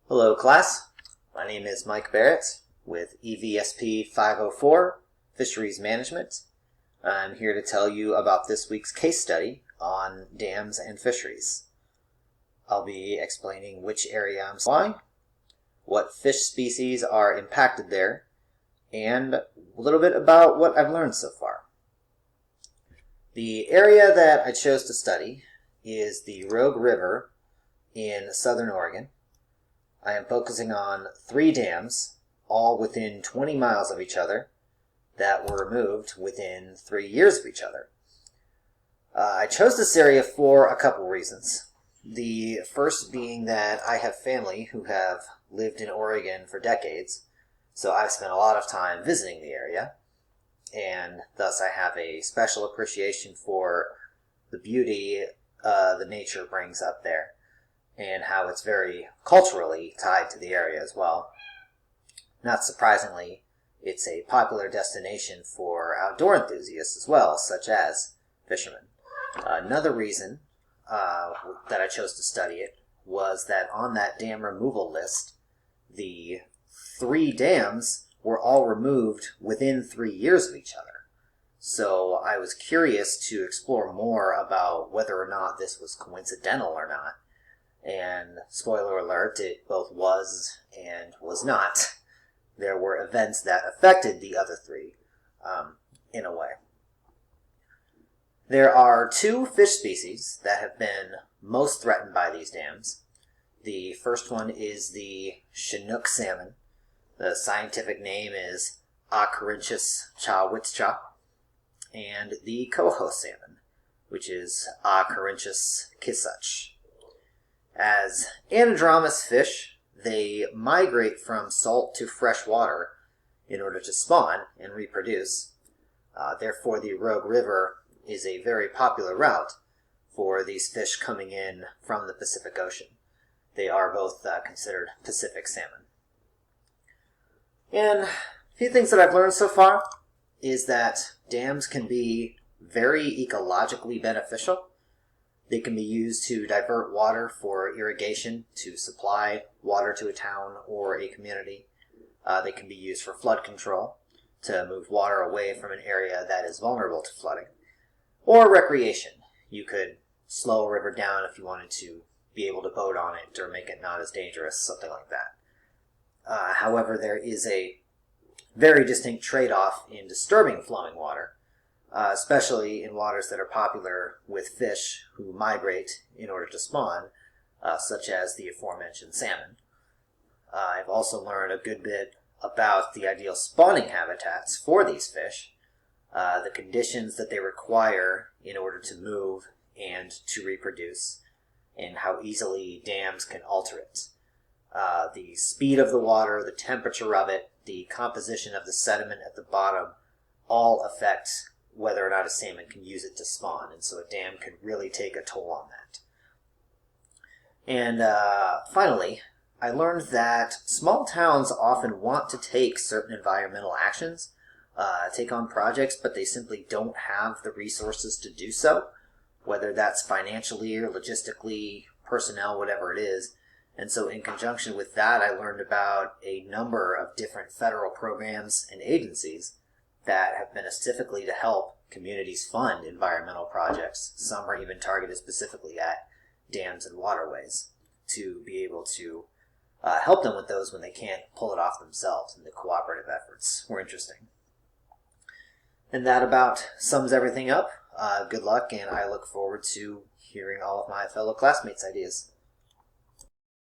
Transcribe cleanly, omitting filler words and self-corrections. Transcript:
Hello class, my name is Mike Barrett with EVSP504, Fisheries Management. I'm here to tell you about this week's case study on dams and fisheries. I'll be explaining which area I'm supplying, what fish species are impacted there, and a little bit about what I've learned so far. The area that I chose to study is the Rogue River in southern Oregon. I am focusing on 3 dams, all within 20 miles of each other, that were removed within 3 years of each other. I chose this area for a couple reasons. The first being that I have family who have lived in Oregon for decades, so I've spent a lot of time visiting the area, and thus I have a special appreciation for the beauty the nature brings up there, and how it's very culturally tied to the area as well. Not surprisingly, it's a popular destination for outdoor enthusiasts as well, such as fishermen. Another reason that I chose to study it was that on that dam removal list, the 3 dams were all removed within 3 years of each other. So I was curious to explore more about whether or not this was coincidental or not. And spoiler alert, it both was and was not. There were events that affected the other 3 in a way. There are 2 fish species that have been most threatened by these dams. The first one is the Chinook salmon. The scientific name is Acarynchus chawitcha. And the coho salmon, which is Acarynchus kisuch. As anadromous fish, they migrate from salt to fresh water in order to spawn and reproduce. Therefore, the Rogue River is a very popular route for these fish coming in from the Pacific Ocean. They are both considered Pacific salmon. And a few things that I've learned so far is that dams can be very ecologically beneficial. They can be used to divert water for irrigation, to supply water to a town or a community. They can be used for flood control, to move water away from an area that is vulnerable to flooding. Or recreation. You could slow a river down if you wanted to be able to boat on it or make it not as dangerous, something like that. However, there is a very distinct trade-off in disturbing flowing water. Especially in waters that are popular with fish who migrate in order to spawn, such as the aforementioned salmon. I've also learned a good bit about the ideal spawning habitats for these fish, the conditions that they require in order to move and to reproduce, and how easily dams can alter it. The speed of the water, the temperature of it, the composition of the sediment at the bottom all affect whether or not a salmon can use it to spawn, and so a dam can really take a toll on that. And finally, I learned that small towns often want to take certain environmental actions, take on projects, but they simply don't have the resources to do so, whether that's financially or logistically, personnel, whatever it is. And so in conjunction with that, I learned about a number of different federal programs and agencies that have been specifically to help communities fund environmental projects. Some are even targeted specifically at dams and waterways to be able to help them with those when they can't pull it off themselves, and the cooperative efforts were interesting. And that about sums everything up. Good luck, and I look forward to hearing all of my fellow classmates' ideas.